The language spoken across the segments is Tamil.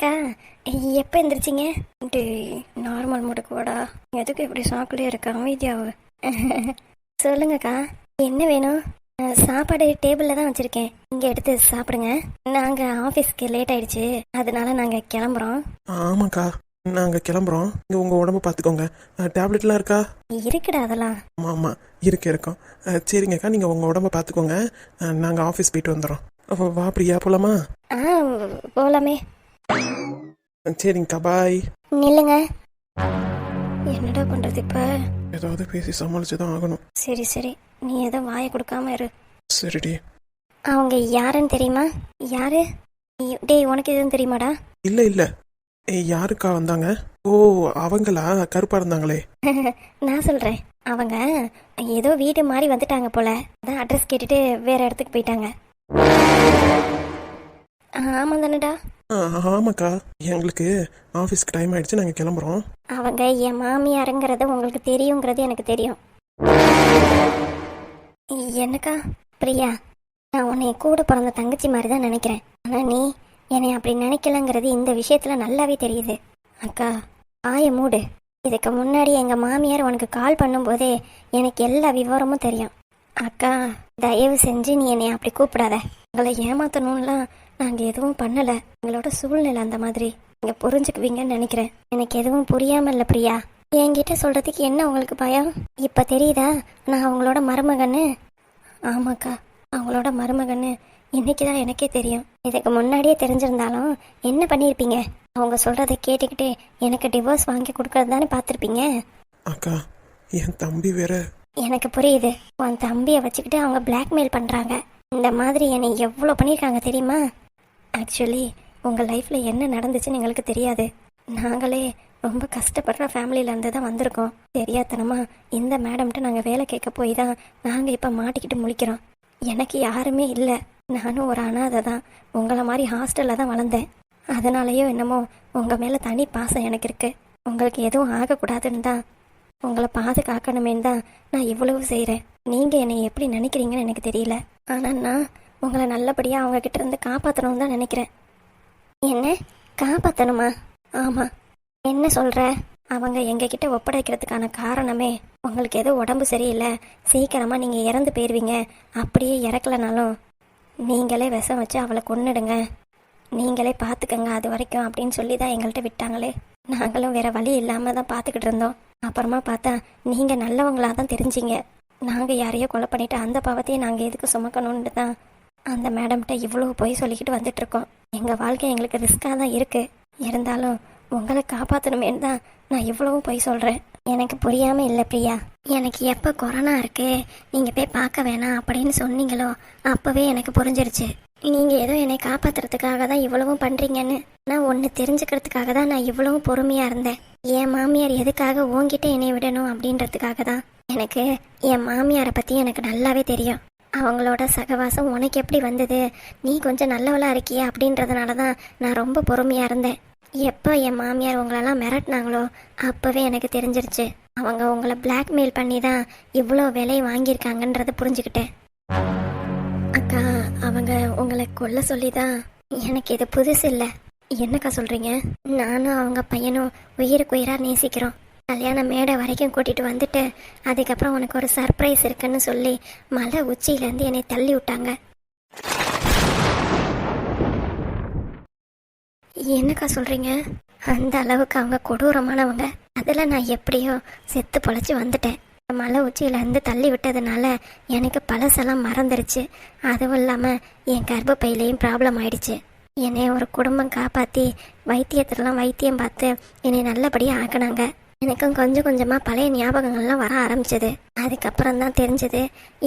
அக்கா, எப்போ எந்திரிச்சிங்க? நார்மல் மூடுக்கு வாடா. எதுக்கு இப்படி சாக்குலேயே இருக்க? அமைதியாவு. சொல்லுங்கக்கா, என்ன வேணும்? சாப்பாடு டேபிளில் தான் வச்சுருக்கேன், இங்கே எடுத்து சாப்பிடுங்க. நாங்கள் ஆஃபீஸ்க்கு லேட் ஆயிடுச்சு, அதனால நாங்கள் கிளம்புறோம். ஆமாக்கா, நாங்கள் கிளம்புறோம். இங்கே உங்கள் உடம்பு பார்த்துக்கோங்க. டேப்லெட்லாம் இருக்கா? இருக்குடா அதெல்லாம். ஆமாம் ஆமாம், இருக்கோம். சரிங்கக்கா, நீங்கள் உங்கள் உடம்ப பார்த்துக்கோங்க. நாங்கள் ஆஃபீஸ் போயிட்டு வந்துடுறோம். வா பிரியா, போகலாமா? போகலாமே. சரிங்கக்கா, பாய். நில்லுங்க. என்னடா பண்ணுறது இப்போ? ஏதாவது பேசி சமாளிச்சு தான் ஆகணும். சரி சரி, நீ ஏதோ வாயை கொடுக்காம இரு. சரிடி. அவங்க யாருன்னு தெரியுமா? யாரு? டேய், உனக்கு எதுவும் தெரியுமாடா? இல்லை இல்லை, யாருக்கா வந்தாங்க? ஓ, அவங்களா? கருப்பாக இருந்தாங்களே. நான் சொல்கிறேன், அவங்க ஏதோ வீடு மாதிரி வந்துட்டாங்க போல. அதான் அட்ரஸ் கேட்டுட்டு வேற இடத்துக்கு போயிட்டாங்க. ஆமாம் தானடா? ஆமாக்கா, எங்களுக்கு ஆஃபீஸ்க்கு டைம் ஆயிடுச்சு, நாங்கள் கிளம்புறோம். அவங்க என் மாமியாருங்கிறது உங்களுக்கு தெரியுங்கிறது எனக்கு தெரியும். என்னக்கா? பிரியா, நான் உன்னை கூட பிறந்த தங்கச்சி மாதிரி தான் நினைக்கிறேன். ஆனால் நீ என்னை அப்படி நினைக்கலங்கிறது இந்த விஷயத்தில் நல்லாவே தெரியுது. அக்கா, ஆய மூடு. இதுக்கு முன்னாடி எங்கள் மாமியார் உனக்கு கால் பண்ணும்போதே எனக்கு எல்லா விவரமும் தெரியும். அக்கா, தயவு செஞ்சு நீ என்னை அப்படி கூப்பிடாத. உங்களை ஏமாத்தணும்லாம் நாங்கள் எதுவும் பண்ணலை. எங்களோட சூழ்நிலை அந்த மாதிரி. நீங்கள் புரிஞ்சுக்குவீங்கன்னு நினைக்கிறேன். எனக்கு எதுவும் புரியாமல் இல்லை பிரியா. என்கிட்ட சொல்கிறதுக்கு என்ன உங்களுக்கு பயம்? இப்போ தெரியுதா நான் அவங்களோட மருமகன்னு? ஆமாக்கா, அவங்களோட மருமகன்னு இன்னைக்கு தான் எனக்கே தெரியும். இதுக்கு முன்னாடியே தெரிஞ்சிருந்தாலும் என்ன பண்ணியிருப்பீங்க? அவங்க சொல்கிறத கேட்டுக்கிட்டு எனக்கு டிவோர்ஸ் வாங்கி கொடுக்கறது தானே பார்த்துருப்பீங்க. அக்கா, என் தம்பி வேற. எனக்கு புரியுது. உன் தம்பியை வச்சுக்கிட்டு அவங்க பிளாக்மெயில் பண்ணுறாங்க. இந்த மாதிரி என்னை எவ்வளோ பண்ணியிருக்காங்க தெரியுமா? ஆக்சுவலி உங்கள் லைஃப்பில் என்ன நடந்துச்சுன்னு எங்களுக்கு தெரியாது. நாங்களே ரொம்ப கஷ்டப்படுற ஃபேமிலியிலேருந்து தான் வந்திருக்கோம். தெரியாதனமா இந்த மேடம்கிட்ட நாங்கள் வேலை கேட்க போய் தான் நாங்கள் இப்போ மாட்டிக்கிட்டு முழிக்கிறோம். எனக்கு யாருமே இல்லை. நானும் ஒரு அனாதை தான். உங்களை மாதிரி ஹாஸ்டலில் தான் வளர்ந்தேன். அதனாலேயோ என்னமோ உங்கள் மேலே தனி பாசம் எனக்கு இருக்குது. உங்களுக்கு எதுவும் ஆகக்கூடாதுன்னு தான், உங்களை பாதுகாக்கணுமேன்னு தான் நான் இவ்வளவு செய்கிறேன். நீங்கள் என்னை எப்படி நினைக்கிறீங்கன்னு எனக்கு தெரியல. ஆனால் நான் உங்களை நல்லபடியாக அவங்கக்கிட்ட இருந்து காப்பாற்றணும்னு தான் நினைக்கிறேன். என்ன காப்பாற்றணுமா? ஆமாம். என்ன சொல்கிற? அவங்க எங்ககிட்ட ஒப்படைக்கிறதுக்கான காரணமே உங்களுக்கு ஏதோ உடம்பு சரியில்லை, சீக்கிரமாக நீங்கள் இறந்து போயிடுவீங்க, அப்படியே இறக்கலனாலும் நீங்களே விஷம் வச்சு அவளை கொன்னுடுங்க, நீங்களே பார்த்துக்கங்க அது வரைக்கும் அப்படின்னு சொல்லி தான் எங்கள்கிட்ட விட்டாங்களே. நாங்களும் வேறு வழி இல்லாமல் தான் பார்த்துக்கிட்டு இருந்தோம். அப்புறமா பார்த்தா நீங்கள் நல்லவங்களாக தான் தெரிஞ்சிங்க. நாங்கள் யாரையோ கொலை பண்ணிவிட்டு அந்த பாவத்தையும் நாங்கள் எதுக்கு சுமக்கணும்னு தான் அந்த மேடம்கிட்ட இவ்வளோ போய் சொல்லிக்கிட்டு வந்துட்டுருக்கோம். எங்கள் வாழ்க்கை எங்களுக்கு ரிஸ்க்காக தான் இருக்குது. இருந்தாலும் உங்களை காப்பாற்றணுமேன்னு தான் நான் இவ்வளவும் போய் சொல்கிறேன். எனக்கு புரியாமல் இல்லை பிரியா. எனக்கு எப்போ கொரோனா இருக்கு நீங்கள் போய் பார்க்க வேணாம் அப்படின்னு சொன்னீங்களோ அப்போவே எனக்கு புரிஞ்சிருச்சு. நீங்கள் ஏதோ என்னை காப்பாற்றுறதுக்காக தான் இவ்வளவும் பண்ணுறீங்கன்னு. நான் ஒன்று தெரிஞ்சுக்கிறதுக்காக தான் நான் இவ்வளவும் பொறுமையாக இருந்தேன். என் மாமியார் எதுக்காக உங்ககிட்ட என்னை விடணும் அப்படின்றதுக்காக தான். எனக்கு என் மாமியாரை பற்றி எனக்கு நல்லாவே தெரியும். அவங்களோட சகவாசம் உனக்கு எப்படி வந்தது, நீ கொஞ்சம் நல்லவளாக இருக்கியா அப்படின்றதுனால தான் நான் ரொம்ப பொறுமையாக இருந்தேன். எப்போ என் மாமியார் உங்களெல்லாம் மிரட்டினாங்களோ அப்போவே எனக்கு தெரிஞ்சிருச்சு. அவங்க உங்களை பிளாக்மெயில் பண்ணி தான் இவ்வளோ விலை வாங்கியிருக்காங்கன்றதை புரிஞ்சுக்கிட்டேன். அக்கா, அவங்க உங்களை கொல்ல சொல்லி தான். எனக்கு இது புதுசு இல்லை. என்னக்கா சொல்கிறீங்க? நானும் அவங்க பையனும் உயிருக்கு உயிராக நேசிக்கிறோம். கல்யாண மேடை வரைக்கும் கூட்டிகிட்டு வந்துட்டு அதுக்கப்புறம் உனக்கு ஒரு சர்ப்ரைஸ் இருக்குன்னு சொல்லி மலை உச்சியிலேருந்து என்னை தள்ளி விட்டாங்க. என்னக்கா சொல்கிறீங்க? அந்த அளவுக்கு அவங்க கொடூரமானவங்க. அதில் நான் எப்படியோ செத்து பொழைச்சி வந்துட்டேன். மலை உச்சியிலேருந்து தள்ளி விட்டதுனால எனக்கு பழசெல்லாம் மறந்துடுச்சு. அதுவும் இல்லாமல் என் கர்ப்பப்பையிலையும் ப்ராப்ளம் ஆயிடுச்சு. என்னை ஒரு குடும்பம் காப்பாற்றி வைத்தியத்திலலாம் வைத்தியம் பார்த்து என்னை நல்லபடியாக ஆக்கினாங்க. எனக்கும் கொஞ்சம் கொஞ்சமாக பழைய ஞாபகங்கள்லாம் வர ஆரம்பிச்சது. அதுக்கப்புறம் தான் தெரிஞ்சது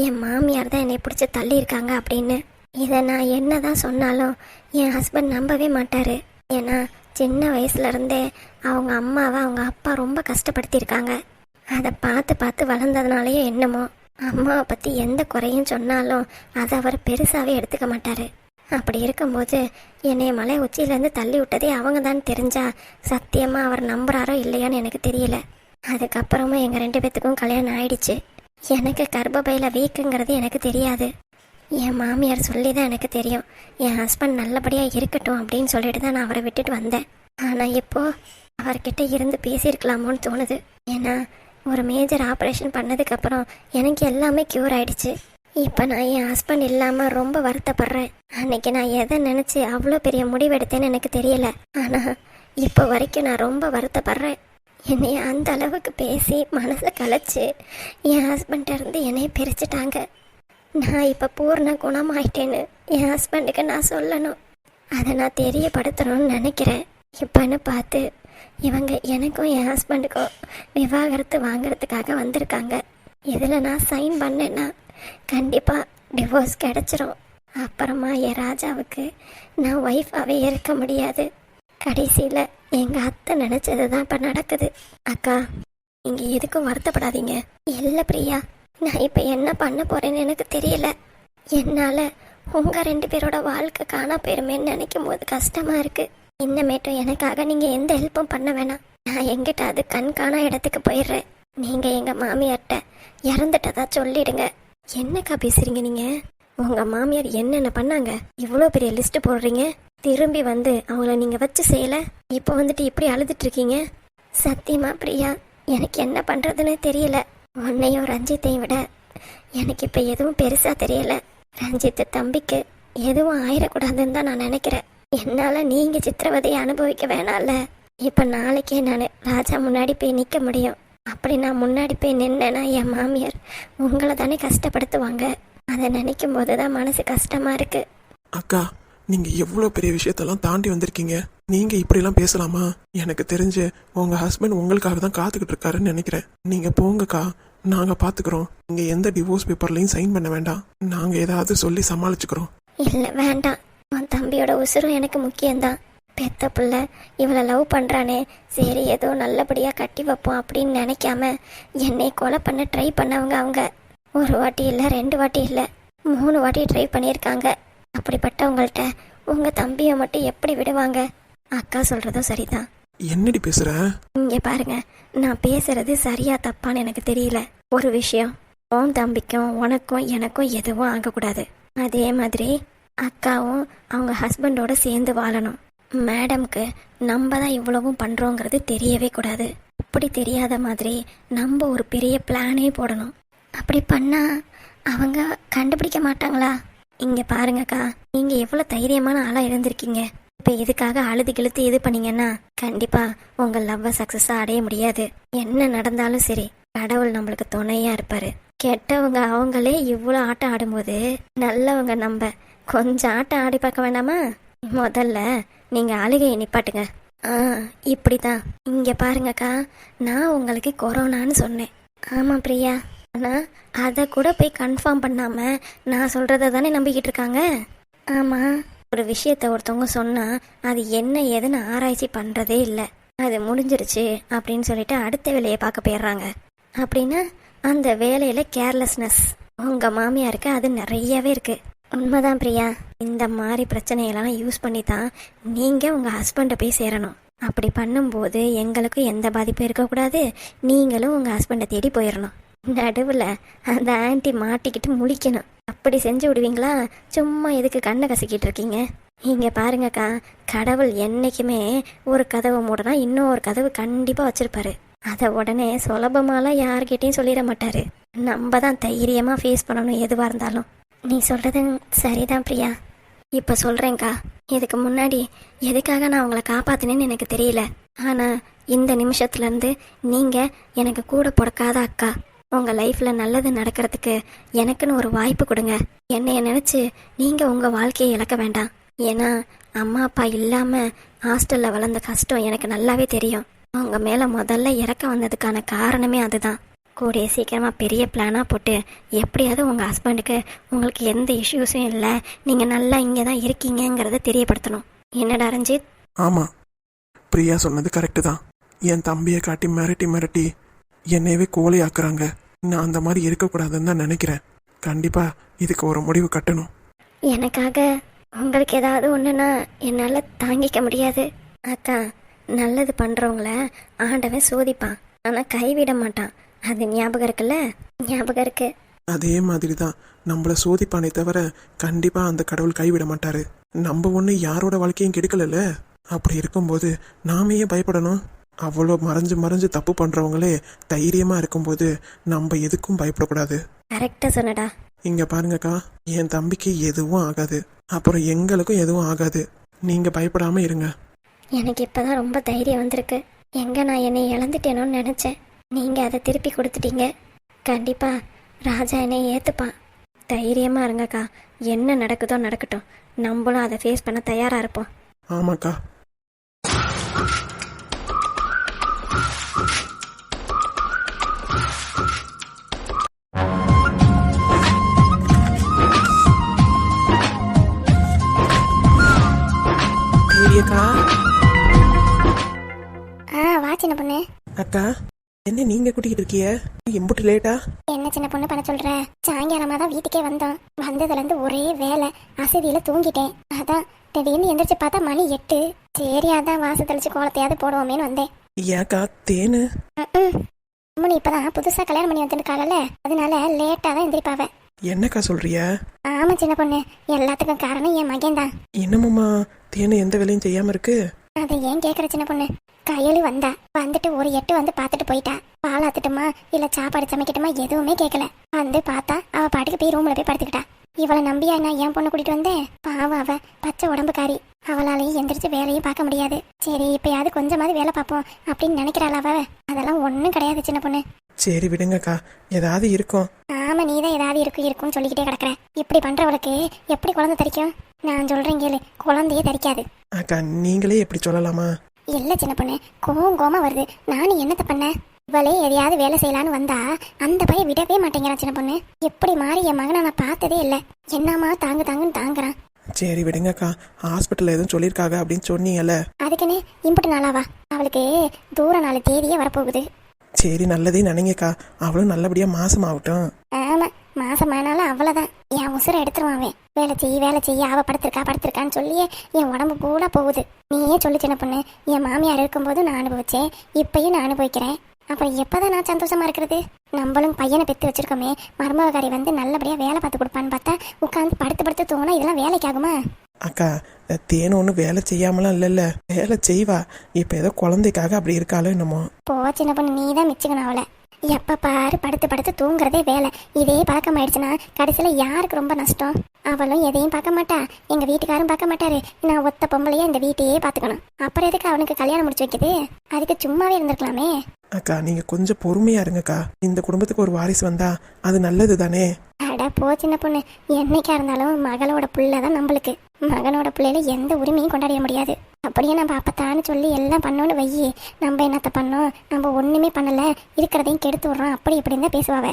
என் மாமியார் தான் என்னை பிடிச்சி தள்ளியிருக்காங்க அப்படின்னு. இதை நான் என்ன தான் சொன்னாலும் என் ஹஸ்பண்ட் நம்பவே மாட்டார். ஏன்னா சின்ன வயசுலேருந்தே அவங்க அம்மாவை அவங்க அப்பா ரொம்ப கஷ்டப்படுத்தியிருக்காங்க. அதை பார்த்து பார்த்து வளர்ந்ததுனாலேயே என்னமோ அம்மாவை பற்றி எந்த குறையும் சொன்னாலும் அதை அவர் பெருசாகவே எடுத்துக்க மாட்டார். அப்படி இருக்கும்போது என்னை மலை உச்சியிலேருந்து தள்ளி விட்டதே அவங்க தான் தெரிஞ்சா சத்தியமாக அவர் நம்புறாரோ இல்லையான்னு எனக்கு தெரியல. அதுக்கப்புறமா எங்கள் 2 பேத்துக்கும் கல்யாணம் ஆயிடுச்சு. எனக்கு கர்ப்பப்பையில் வீக்குங்கிறது எனக்கு தெரியாது. என் மாமியார் சொல்லி தான் எனக்கு தெரியும் என் ஹஸ்பண்ட் நல்லபடியாக இருக்கட்டும் அப்படின்னு சொல்லிட்டு தான் நான் அவரை விட்டுட்டு வந்தேன். ஆனால் இப்போ அவர்கிட்ட இருந்து பேசியிருக்கலாமோன்னு தோணுது. ஏன்னா ஒரு மேஜர் ஆப்ரேஷன் பண்ணதுக்கப்புறம் எனக்கு எல்லாமே க்யூர் ஆயிடுச்சு. இப்போ நான் என் ஹஸ்பண்ட் இல்லாமல் ரொம்ப வருத்தப்படுறேன். அன்னைக்கு நான் எதை நினச்சி அவ்வளோ பெரிய முடிவெடுத்தேன்னு எனக்கு தெரியல. ஆனால் இப்போ வரைக்கும் நான் ரொம்ப வருத்தப்படுறேன். என்னை அந்த அளவுக்கு பேசி மனசை கலைச்சி என் ஹஸ்பண்ட இருந்து என்னைய பிரிச்சுட்டாங்க. நான் இப்போ பூர்ண குணமாயிட்டேன்னு என் ஹஸ்பண்டுக்கு நான் சொல்லணும். அதை நான் தெரியப்படுத்தணும்னு நினைக்கிறேன். இப்போன்னு பார்த்து இவங்க எனக்கும் என் ஹஸ்பண்டுக்கும் விவாகரத்து வாங்கிறதுக்காக வந்திருக்காங்க. இதில் நான் சைன் பண்ணேன்னா கண்டிப்பாக டிவோர்ஸ் கிடச்சிரும். அப்புறமா என் ராஜாவுக்கு நான் ஒய்ஃபாகவே இருக்க முடியாது. கடைசியில் எங்கள் அத்தை நினச்சது தான் இப்போ நடக்குது. அக்கா, நீங்கள் எதுக்கும் வருத்தப்படாதீங்க. இல்லை பிரியா, நான் இப்போ என்ன பண்ண போகிறேன்னு எனக்கு தெரியல. என்னால் உங்கள் 2 பேரோட வாழ்க்கை காணா போயிருமேன்னு நினைக்கும் போது கஷ்டமாக இருக்குது. இன்னமேட்டும் எனக்காக நீங்கள் எந்த ஹெல்ப்பும் பண்ண வேணாம். நான் எங்கிட்ட அது கண்காணா இடத்துக்கு போயிடுறேன். நீங்கள் எங்கள் மாமியார்கிட்ட இறந்துட்டதா சொல்லிடுங்க. என்னக்கா பேசுகிறீங்க நீங்கள்? உங்கள் மாமியார் என்னென்ன பண்ணாங்க? இவ்வளோ பெரிய லிஸ்ட்டு போடுறீங்க. திரும்பி வந்து அவங்கள நீங்கள் வச்சு செய்யலை, இப்போ வந்துட்டு இப்படி அழுதுட்டு இருக்கீங்க. சத்தியமா பிரியா, எனக்கு என்ன பண்ணுறதுன்னு தெரியல. உன்னையும் ரஞ்சித்தையும் விட எனக்கு இப்போ எதுவும் பெருசாக தெரியல. ரஞ்சித்து தம்பிக்கு எதுவும் ஆயிடக்கூடாதுன்னு தான் நான் நினைக்கிறேன். என்னால் நீங்கள் சித்திரவதையை அனுபவிக்க வேணாம்ல. இப்போ நாளைக்கே நான் ராஜா முன்னாடி போய் நிற்க முடியும். அப்படி நான் முன்னாடி போய் நின்னேன்னா என் மாமியார் உங்களை தானே கஷ்டப்படுத்துவாங்க. அதை நினைக்கும் போது தான் மனசு கஷ்டமாக இருக்கு. அக்கா, நீங்க எவ்வளோ பெரிய விஷயத்தெல்லாம் தாண்டி வந்திருக்கீங்க. நீங்க இப்படிலாம் பேசலாமா? எனக்கு தெரிஞ்சு உங்க ஹஸ்பண்ட் உங்களுக்காக தான் காத்துக்கிட்டு இருக்காருன்னு நினைக்கிறேன். நீங்க போங்கக்கா, நாங்க பாத்துக்கிறோம். நீங்க எந்த டிவோர்ஸ் பேப்பர்லையும் சைன் பண்ண வேண்டாம். நாங்க ஏதாவது சொல்லி சமாளிச்சுக்கிறோம். இல்லை வேண்டாம், உன் தம்பியோட உசுரும் எனக்கு முக்கியம்தான். பெத்த பிள்ளை இவளை லவ் பண்ணுறானே, சரி ஏதோ நல்லபடியாக கட்டி வைப்போம் அப்படின்னு நினைக்காம என்னை கொலை பண்ண ட்ரை பண்ணவங்க அவங்க. 1 வாட்டி இல்லை, 2 வாட்டி இல்லை, 3 வாட்டி ட்ரை பண்ணியிருக்காங்க. அப்படிப்பட்டவங்கள்ட்ட உங்கள் தம்பியை மட்டும் எப்படி விடுவாங்க? அக்கா சொல்கிறதும் சரிதான். என்னடி பேசுற? இங்கே பாருங்க, நான் பேசுறது சரியா தப்பான்னு எனக்கு தெரியல. ஒரு விஷயம், உன் தம்பிக்கும் உனக்கும் எனக்கும் எதுவும் ஆகக்கூடாது. அதே மாதிரி அக்காவும் அவங்க ஹஸ்பண்டோட சேர்ந்து வாழணும். மேடம்க்கு நம்ம தான் இவ்வளவும் பண்ணுறோங்கிறது தெரியவே கூடாது. அப்படி தெரியாத மாதிரி நம்ம ஒரு பெரிய பிளானே போடணும். அப்படி பண்ணால் அவங்க கண்டுபிடிக்க மாட்டாங்களா? இங்கே பாருங்கக்கா, நீங்கள் எவ்வளோ தைரியமான ஆளாக இருந்திருக்கீங்க. இப்போ இதுக்காக அழுது கிழுத்து இது பண்ணீங்கன்னா கண்டிப்பாக உங்கள் லவ்வை சக்ஸஸாக அடைய முடியாது. என்ன நடந்தாலும் சரி, கடவுள் நம்மளுக்கு துணையாக இருப்பார். கெட்டவங்க அவங்களே இவ்வளோ ஆட்டம் ஆடும்போது நல்லவங்க நம்ம கொஞ்சம் ஆட்டம் ஆடி பார்க்க வேண்டாமா? முதல்ல நீங்கள் அழுகையை நிப்பாட்டுங்க. இப்படி தான். இங்கே பாருங்கக்கா, நான் உங்களுக்கு கொரோனான்னு சொன்னேன். ஆமாம் பிரியா, ஆனால் அதை கூட போய் கன்ஃபார்ம் பண்ணாமல் நான் சொல்கிறத தானே நம்பிக்கிட்டு இருக்காங்க. ஆமாம், ஒரு விஷயத்த ஒருத்தவங்க சொன்னால் அது என்ன ஏதுன்னு ஆராய்ச்சி பண்ணுறதே இல்லை. அது முடிஞ்சிருச்சு அப்படின்னு சொல்லிட்டு அடுத்த வேலையை பார்க்க போயிடுறாங்க. அப்படின்னா அந்த வேலையில் கேர்லெஸ்னஸ் உங்கள் மாமியாருக்கு அது நிறையவே இருக்குது. உண்மைதான் பிரியா, இந்த மாதிரி பிரச்சனையெல்லாம் யூஸ் பண்ணி தான் நீங்கள் உங்கள் ஹஸ்பண்டை போய் சேரணும். அப்படி பண்ணும்போது எங்களுக்கும் எந்த பாதிப்பும் இருக்கக்கூடாது, நீங்களும் உங்கள் ஹஸ்பண்டை தேடி போயிடணும். நடுவில் அந்த ஆன்ட்டி மாட்டிக்கிட்டு முழிக்கணும். அப்படி செஞ்சு விடுவீங்களா? சும்மா எதுக்கு கண்ணை கசக்கிட்டு இருக்கீங்க? இங்கே பாருங்கக்கா, கடவுள் என்றைக்குமே ஒரு கதவை மூடனா இன்னொரு கதவு கண்டிப்பாக வச்சுருப்பாரு. அதை உடனே சுலபமாலாம் யார்கிட்டையும் சொல்லிட மாட்டார். நம்ம தான் தைரியமாக ஃபேஸ் பண்ணணும் எதுவாக இருந்தாலும். நீ சொல்கிறது சரிதான் பிரியா. இப்போ சொல்கிறேங்க்கா, இதுக்கு முன்னாடி எதுக்காக நான் உங்களை காப்பாற்றினேன்னு எனக்கு தெரியல. ஆனால் இந்த நிமிஷத்துலேருந்து நீங்கள் எனக்கு கூட பிறக்காத அக்கா. உங்கள் லைஃப்பில் நல்லது நடக்கிறதுக்கு எனக்குன்னு ஒரு வாய்ப்பு கொடுங்க. என்னைய நினச்சி நீங்கள் உங்கள் வாழ்க்கையை இழக்க வேண்டாம். ஏன்னா அம்மா அப்பா இல்லாமல் ஹாஸ்டலில் வளர்ந்த கஷ்டம் எனக்கு நல்லாவே தெரியும். அவங்க மேலே முதல்ல இறக்க வந்ததுக்கான காரணமே அதுதான். கூடிய சீக்கிரமாக பெரிய பிளானாக போட்டு எப்படியாவது உங்கள் ஹஸ்பண்டுக்கு உங்களுக்கு எந்த இஷ்யூஸும் இல்லை, நீங்கள் நல்லா இங்கே தான் இருக்கீங்கிறத தெரியப்படுத்தணும். என்னடா ரஞ்சித்? ஆமாம், பிரியா சொன்னது கரெக்டு தான். என் தம்பியை காட்டி மிரட்டி என்னையவே கோழையாக்குறாங்க. நான் அந்த மாதிரி இருக்கக்கூடாதுன்னு தான் நினைக்கிறேன். கண்டிப்பாக இதுக்கு ஒரு முடிவு கட்டணும். எனக்காக உங்களுக்கு ஏதாவது ஒன்றுனா என்னால் தாங்கிக்க முடியாது. அக்கா, நல்லது பண்ணுறவங்கள ஆண்டவன் சோதிப்பான், ஆனால் கைவிட மாட்டான். அது ஞாபகம் இருக்குல்ல? ஞாபகம் இருக்கு. அதே மாதிரி தான் நம்மளை சோதிப்பானே தவிர கண்டிப்பா அந்த கடவுள் கைவிட மாட்டாரு. நம்ம ஒண்ணு யாரோட வாழ்க்கையும் கெடுக்கலல்ல. அப்படி இருக்கும்போது நாம ஏன் பயப்படணும்? அவ்வளோ மறைஞ்சு மறைஞ்சு தப்பு பண்றவங்களே தைரியமா இருக்கும்போது நம்ம எதுக்கும் பயப்படக்கூடாது. கரெக்டா சொன்னடா. இங்க பாருங்கக்கா, என் தம்பிக்கு எதுவும் ஆகாது, அப்புறம் எங்களுக்கும் எதுவும் ஆகாது. நீங்க பயப்படாம இருங்க. எனக்கு இப்பதான் ரொம்ப தைரியம் வந்திருக்கு. எங்க நான் என்னை இழந்துட்டேனோன்னு நினைச்சேன். நீங்க அதை திருப்பி கொடுத்துட்டீங்க. கண்டிப்பா ராஜா என்னை ஏத்துப்பான். தைரியமா இருங்கக்கா. என்ன நடக்குதோ நடக்கட்டும், நம்மளும் அதை ஃபேஸ் பண்ண தயாரா இருப்போம். ஆமாக்கா. அக்கா, வா சின்ன பொண்ணு. அக்கா, என்ன நீங்க கூட்டிகிட்டு இருக்கிய? எம்புட்டு லேட்டா? என்ன சின்ன பொண்ணு பண்ண சொல்ற? சாயங்காலமா தான் வீட்டுக்கே வந்தோம். வந்ததுல இருந்து ஒரே வேலை, அசதியில தூங்கிட்டேன். அதான் திடீர்னு எந்திரிச்சு பார்த்தா மணி 8. சரி, அதான் வாச தெளிச்சு கோலத்தையாவது போடுவோமேன்னு வந்தேன். ஏக்கா தேனு? அம்மனி இப்பதான் புதுசா கல்யாணம் பண்ணி வந்துருக்காங்கல்ல, அதனால லேட்டா தான் எந்திரிப்பாவ. என்னக்கா சொல்றிய? ஆமா சின்ன பொண்ணு, எல்லாத்துக்கும் காரணம் என் மகன் தான். என்னமாமா தேனு எந்த வேலையும் செய்யாம இருக்கு? அதை ஏன் கேக்குற சின்ன பொண்ணு? கையலி வந்தா, வந்துட்டு ஒரு 8 வந்து பாத்துட்டு போயிட்டா. பால் ஆத்துட்டுமா இல்ல சாப்பாடு சமைக்கட்டுமா எதுவுமே கேட்கல. வந்து பார்த்தா அவ பாட்டுக்கு போய் ரூம்ல போய் படுத்துக்கிட்டா. இவளை நம்பியா நான் என் பொண்ணு கூட்டிட்டு வந்தேன். பாவம், அவ பச்சை உடம்புக்காரி. அவளாலையும் எந்திரிச்சு வேலையும் பார்க்க முடியாது. சரி, இப்பயாவது கொஞ்சமாவது வேலை பார்ப்போம் அப்படின்னு நினைக்கிறாள் அவ. அதெல்லாம் ஒண்ணும் கிடையாது சின்ன பொண்ணு. சரி விடுங்கக்கா, ஏதாவது இருக்கும். ஆமா, நீதான் ஏதாவது இருக்குன்னு சொல்லிக்கிட்டே கிடக்குற. இப்படி பண்றவளுக்கு எப்படி குழந்தை தரிக்கும்? நான் சொல்றேன் கேளு, குழந்தையே தரிக்காது. அக்கா நீங்களே எப்படி சொல்லலாமா? இல்ல சின்ன பொண்ணு, கோவமா வருது. நானும் என்னத்த பண்ண? இவளே எதையாவது வேலை செய்யலான்னு வந்தா அந்த பையன் விடவே மாட்டேங்கிறான் சின்ன பொண்ணு. எப்படி மாறி என் மகனை நான் பார்த்ததே இல்லை. என்னமா தாங்குன்னு தாங்குறான். சரி விடுங்கக்கா, ஹாஸ்பிட்டல் எதுவும் சொல்லியிருக்காங்க அப்படின்னு சொன்னீங்கல்ல. அதுக்குன்னு இம்புட்டு நாளாவா? அவளுக்கு தூர நாள் தேதியே வரப்போகுது. சரி, நல்லதே நினைங்கக்கா. அவளும் நல்லபடியா மாசம் ஆகட்டும். ஆமா, மாசம் ஆனாலும் அவ்வளவுதான். என் உசுரை எடுத்துருவான் அவன். வேலை செய்ய அவ படுத்திருக்கான்னு சொல்லியே என் உடம்பு பூரா போகுது. நீயே சொல்லு சின்ன பொண்ணு, என் மாமியார் இருக்கும்போது நான் அனுபவிச்சேன், இப்பயும் நான் அனுபவிக்கிறேன். அப்புறம் எப்பதான் நான் சந்தோஷமா இருக்கிறது? நம்மளும் பையனை பெற்று வச்சிருக்கோமே, மருமகாரி வந்து நல்லபடியா வேலை பார்த்து கொடுப்பான்னு பார்த்தா உட்காந்து படுத்து தூங்கினா இதெல்லாம் வேலைக்கு ஆகுமா? அக்கா, தேனு ஒன்றும் வேலை செய்யாமலாம் இல்லைல்ல, வேலை செய்வா. இப்போ ஏதோ குழந்தைக்காக அப்படி இருக்காளோ என்னமோ. போ சின்ன பொண்ணு, நீ தான் மிச்சுக்கணும் அவளை. எப்ப பாரு படுத்து தூங்குறதே வேலை. இதே பழக்கம் ஆயிடுச்சுன்னா கடைசியில யாருக்கு ரொம்ப நஷ்டம்? அவளும் எதையும் பார்க்க மாட்டா, எங்க வீட்டுக்காரும் பார்க்க மாட்டாரு. நான் ஒத்த பொம்பளையா இந்த வீட்டையே பாத்துக்கணும். அப்புறம் எதுக்கு அவனுக்கு கல்யாணம் முடிச்சு வைக்குது? அதுக்கு சும்மாவே இருந்திருக்கலாமே. அக்கா நீங்க கொஞ்சம் பொறுமையா இருங்கக்கா. இந்த குடும்பத்துக்கு ஒரு வாரிசு வந்தா அது நல்லது தானே. அட போ சின்ன பொண்ணு, என்னைக்கா இருந்தாலும் மகளோட பிள்ளைதான் நம்மளுக்கு. மகனோட பிள்ளைல எந்த உரிமையும் கொண்டாட முடியாது. அப்படியே நம்ம அப்பத்தான்னு சொல்லி எல்லாம் பண்ணோன்னு வையி, நம்ம என்னத்த பண்ணோம்? நம்ம ஒண்ணுமே பண்ணல, இருக்கிறதையும் கெடுத்து விடுறோம், அப்படி இப்படின்னு தான் பேசுவாவ.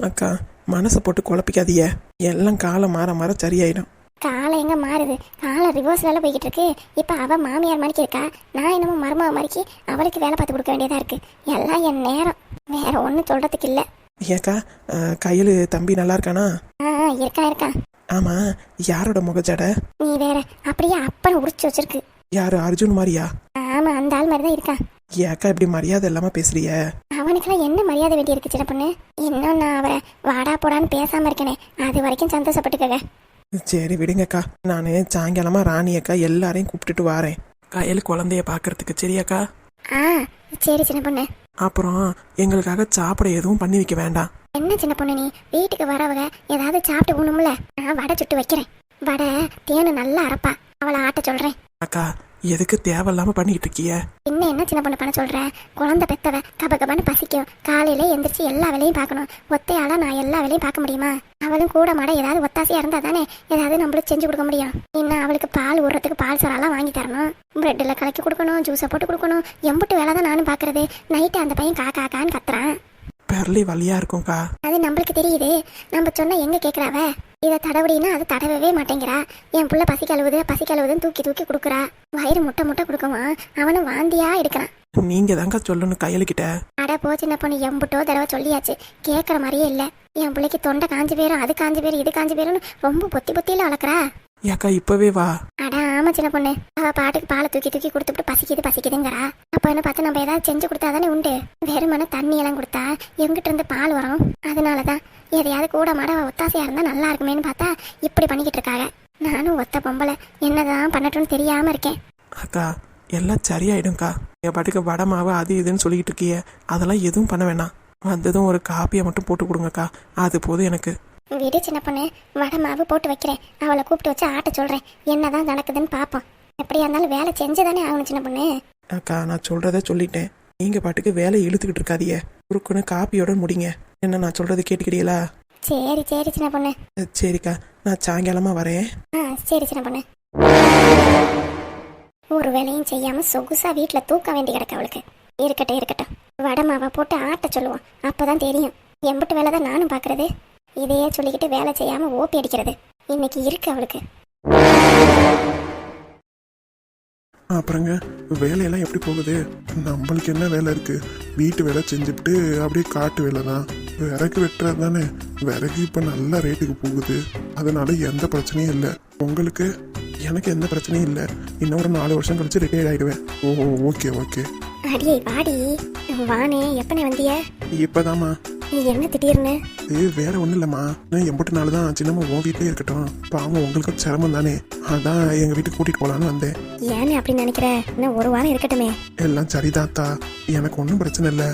அக்கா மனசை போட்டு குழப்பிக்காதீங்க. எல்லாம் காலம் மாற சரியாயிடும். காலம் எங்க மாறுது? காலம் ரிவர்ஸ்ல போய்கிட்டு இருக்கு. இப்ப அவ மாமியார் மாதிரிக்கு இருக்கா, நான் என்னமோ மருமக மாதிரிக்கு அவளுக்கு வேலை பார்த்து கொடுக்க வேண்டியதா இருக்கு. எல்லாம் என் நேரம், வேற ஒன்னும் சொல்றதுக்கு இல்ல. ஏக்கா, கையில் தம்பி நல்லா இருக்கானா? இருக்கான். ஆமா, யாரோட முகஜாட? நீ வேற, அப்படியே அப்பனை உரிச்சு வச்சிருக்கு. யாரு, அர்ஜுன் மாதிரியா? ஆமா, அந்த ஆள் மாதிரிதான் இருக்கான். ஏக்கா இப்படி மரியாதை இல்லாம பேசுறிய? அவனுக்கெல்லாம் என்ன மரியாதை வேண்டி இருக்கு சின்ன பொண்ணு? இன்னும் நான் அவரை வாடா போடான்னு பேசாம இருக்கேனே, அது வரைக்கும் சந்தோஷப்பட்டுக்கங்க. சரி விடுங்கக்கா, நான் சாயங்காலமா ராணி அக்கா எல்லாரையும் கூப்பிட்டுட்டு வாரேன் கையில் குழந்தைய பாக்குறதுக்கு. சரியாக்கா? சரி சின்ன பொண்ணு. அப்புறம் எங்களுக்காக சாப்பிட எதுவும் பண்ணி வைக்க வேண்டாம். என்ன சின்ன பொண்ணு, நீ வீட்டுக்கு வரவங்க ஏதாவது சாப்பிட்டு போகணும்ல. நான் வடை சுட்டு வைக்கிறேன். வடை தேனு நல்லா அரைப்பா, அவளை ஆட்ட சொல்றேன். அக்கா எதுக்கு தேவையில்லாம பண்ணிக்கிட்டு இருக்கிய? என்ன சின்ன பொண்ணு பண்ண சொல்ற? குழந்தை பெத்தவ கபகபான்னு பசிக்கும். காலையில எந்திரிச்சு எல்லா வேலையும் பார்க்கணும். ஒத்தையால நான் எல்லா வேலையும் பார்க்க முடியுமா? அவளும் கூட மாட ஏதாவது ஒத்தாசையா இருந்தா தானே ஏதாவது நம்மளுக்கு செஞ்சு கொடுக்க முடியும். இன்னும் அவளுக்கு பால் ஊறத்துக்கு பால் சோறாலாம் வாங்கி தரணும், பிரெட்ல கலக்கி கொடுக்கணும், ஜூஸை போட்டு கொடுக்கணும். எம்புட்டு வேலை தான் நானும் பாக்குறது. நைட்டு அந்த பையன் காக்கான்னு கத்துறான். பெரலி வலியா இருக்கும்க்கா. அது நம்மளுக்கு தெரியுது, நம்ம சொன்னா எங்க கேக்குறாவ? இதை தடவடினா அது தடவவே மாட்டேங்கிறா. என் புள்ள பசி கழுவுதுன்னு தூக்கி கொடுக்குறா. வயிறு முட்டை கொடுக்குமா, அவனும் வாந்தியா எடுக்கிறான். நீங்க தாங்க சொல்லணும் கையலுக்கிட்ட. அட போ சின்ன பொண்ணு, எம்புட்டோ தடவை சொல்லியாச்சு, கேட்கற மாதிரியே இல்ல. என் பிள்ளைக்கு தொண்டை காஞ்சி போயிரும், அது காஞ்சி போயிரும், இது காஞ்சி போயிரும்னு ரொம்ப பொத்தியில வளர்க்குறா. ஏக்கா இப்பவே வா. அட ஆமா ஆமா சின்ன பொண்ணு, அவ பாட்டுக்கு பாலை தூக்கி தூக்கி கொடுத்துட்டு பசிக்குதுங்கிறா. அப்ப என்ன பார்த்து நம்ம ஏதாவது செஞ்சு கொடுத்தா தானே உண்டு. வெறுமனே தண்ணி எல்லாம் கொடுத்தா எங்கிட்ட இருந்து பால் வரும். அதனாலதான் எதையாவது கூட மாட ஒத்தாசையா இருந்தா நல்லா இருக்குமேன்னு பார்த்தா இப்படி பண்ணிக்கிட்டு இருக்காங்க. நானும் ஒத்த பொம்பளை என்னதான் பண்ணட்டும்னு தெரியாம இருக்கேன். அக்கா எல்லாம் சரியாயிடும்க்கா. என் பாட்டுக்கு வடை மாவு அது இதுன்னு சொல்லிக்கிட்டு இருக்கிய, அதெல்லாம் எதுவும் பண்ண வேணாம். வந்ததும் ஒரு காப்பியை மட்டும் போட்டு கொடுங்கக்கா, அது போதும் எனக்கு. வீடு சின்ன பொண்ணு, வடை மாவு போட்டு வைக்கிறேன். அவளை கூப்பிட்டு வச்சு ஆட்ட சொல்றேன். என்னதான் நடக்குதுன்னு பார்ப்போம். எப்படியா இருந்தாலும் வேலை செஞ்சுதானே ஆகணும் சின்ன பொண்ணு. அக்கா நான் சொல்கிறத சொல்லிட்டேன். நீங்கள் பாட்டுக்கு வேலையை இழுத்துக்கிட்டு இருக்காதீங்க. குறுக்குன்னு காப்பியோட முடிங்க. என்ன நான் சொல்கிறது கேட்டுக்கிட்டீங்களா? சரி சரி சின்ன பொண்ணு. சரிக்கா, நான் சாயங்காலமாக வரேன். சரி சின்ன பொண்ணு. ஒரு வேலையும் செய்யாம சொகுசா வீட்டுல தூக்க வேண்டி கிடக்கு அவளுக்கு. இருக்கட்டும் வடை மாவை போட்டு ஆட்ட சொல்லுவோம். அப்பதான் தெரியும் எம்பிட்டு வேலை தான் நானும் பாக்குறது. இதையே சொல்லிக்கிட்டு வேலை செய்யாம ஓப்பி அடிக்கிறது இன்னைக்கு இருக்கு அவளுக்கு. அப்புறங்க வேலையெல்லாம் எப்படி போகுது? நம்மளுக்கு என்ன வேலை இருக்கு? வீட்டு வேலை செஞ்சுட்டு அப்படியே காட்டு வேலை தான். விறகு வெட்டுறது தானே. விறகு இப்போ நல்ல ரேட்டுக்கு போகுது, அதனால எந்த பிரச்சனையும் இல்லை. உங்களுக்கு? எனக்கு எந்த பிரச்சனையும் இல்லை. இன்னும் ஒரு 4 வருஷம் கழிச்சு ரிட்டையர்ட் ஆயிடுவேன். ஓ ஓகே. அடியே வாடி வானே, எப்பனே வந்திய? இப்பதாம்மா. நீ என்ன திடீர்னு? வேற ஒன்றும் இல்லைம்மா, நான் எம்பிட்டு நாள் தான் சின்னம்மா உன் வீட்டிலே இருக்கட்டும். பாவம் உங்களுக்கு சிரமம் தானே, அதான் எங்கள் வீட்டுக்கு கூட்டிகிட்டு போகலான்னு வந்தேன். ஏன்னு அப்படி நினைக்கிற? இன்னும் ஒரு வாரம் இருக்கட்டுமே. எல்லாம் சரிதாத்தா, எனக்கு ஒன்றும் பிரச்சனை இல்லை.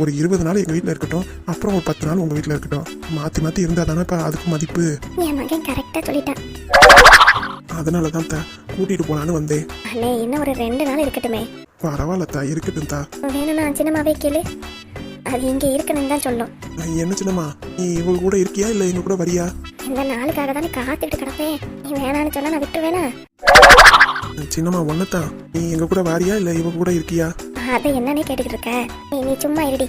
ஒரு 20 நாள் எங்கள் வீட்டில் இருக்கட்டும், அப்புறம் ஒரு 10 நாள் உங்கள் வீட்டில் இருக்கட்டும். மாற்றி இருந்தால் தானே இப்போ அதுக்கு மதிப்பு. என் மகன் கரெக்டாக சொல்லிட்டான். அதனால தான் தா கூட்டிகிட்டு போகலான்னு வந்தேன். அண்ணே இன்னும் ஒரு 2 நாள் இருக்கட்டுமே. பரவாயில்லத்தா, இருக்கட்டும் தா. வேணும்னா சின்னமாவே கேளு, அது இங்க இருக்கணும்னு தான் சொல்லும். என்ன சின்னம்மா, நீ இவங்க கூட இருக்கியா இல்லை எங்க கூட வரியா? இந்த நாளுக்காக தானே காத்துட்டு கிடப்பேன். நீ வேணான்னு சொன்னா நான் விட்டு வேணா? சின்னம்மா ஒன்னதான், நீ எங்க கூட வாரியா இல்லை இவங்க கூட இருக்கியா? அதை என்னன்னே கேட்டுக்கிட்டு இருக்க? நீ சும்மா இருடி,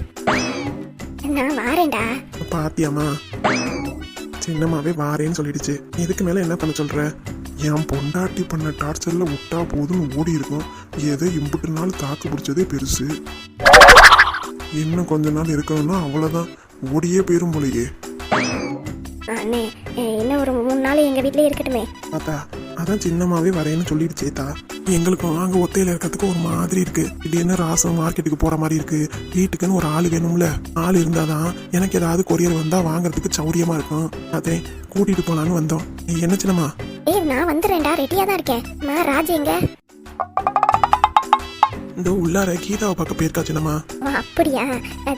நான் வாரேன்டா. பாத்தியாமா, சின்னம்மாவே வாரேன்னு சொல்லிடுச்சு. இதுக்கு மேல என்ன பண்ண சொல்ற? என் பொண்டாட்டி பண்ண டார்ச்சர்ல விட்டா போதும்னு ஓடி இருக்கும். ஏதோ இம்புட்டு நாள் தாக்கு பிடிச்சதே பெருசு. இன்னும் கொஞ்ச நாள் இருக்கணும்னா அவ்வளவுதான், ஓடியே போயிரும் போலயே. அண்ணே இன்னும் ஒரு 3 நாள் எங்க வீட்லயே இருக்கட்டுமே. அத்தா, அதான் சின்னம்மாவே வரேன்னு சொல்லிடுச்சேத்தா. எங்களுக்கும் அங்க ஒத்தையில இருக்கிறதுக்கு ஒரு மாதிரி இருக்கு. திடீர்னு ராசம் மார்க்கெட்டுக்கு போற மாதிரி இருக்கு. வீட்டுக்குன்னு ஒரு ஆள் வேணும்ல. ஆள் இருந்தாதான் எனக்கு ஏதாவது கொரியர் வந்தா வாங்குறதுக்கு சௌரியமா இருக்கும். அதே கூட்டிட்டு போலான்னு வந்தோம். என்ன சின்னம்மா? நான் வந்துடுறேன்டா, ரெடியா தான் இருக்கேன். ராஜு எங்க? இந்த உள்ளார கீதாவை பார்க்க போயிருக்கா சின்னம்மா. அப்படியா?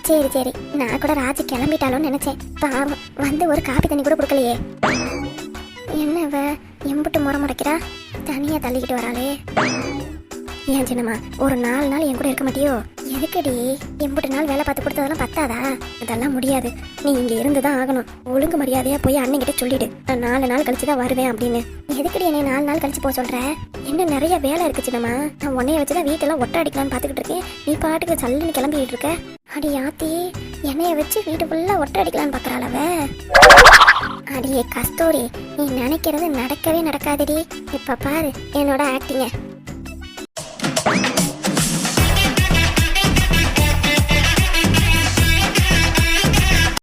சரி நான் கூட ராஜு கிளம்பிட்டாலும் நினைச்சேன். பாவம் வந்து ஒரு காபி தண்ணி கூட கொடுக்கலையே. என்னவ எம்புட்டு முறைக்கிறா, தனியா தள்ளிக்கிட்டு வராளே. ஏன் சின்னம்மா ஒரு 4 நாள் என் கூட இருக்க மாட்டியோ? எதுக்கடி எம்புட்டு நாள் வேலை பார்த்து கொடுத்ததெல்லாம் பத்தாதா? அதெல்லாம் முடியாது, நீ இங்க இருந்துதான் ஆகணும். ஒழுங்கு மரியாதையா போய் அண்ணன்கிட்ட சொல்லிடு, நான் 4 நாள் கழிச்சுதான் வருவேன் அப்படின்னு. எதுக்கடி என்னை 4 நாள் கழிச்சு போக சொல்ற? இன்னும் நிறைய வேலை இருக்கு சின்னம்மா. நான் உன்னைய வச்சுதான் வீட்டெல்லாம் ஒட்ட அடிக்கலான்னு பாத்துக்கிட்டு இருக்கேன். நீ பாட்டுக்கு சல்லுன்னு கிளம்பிட்டு இருக்க. அடி ஆத்தி, என்னைய வச்சு வீட்டு ஃபுல்லா ஒட்ட அடிக்கலான்னு பாக்குறாளவ. அடியே கஸ்தூரி, நீ நினைக்கிறது நடக்கவே நடக்காதடி. இப்ப பாரு என்னோட ஆக்டிங்க.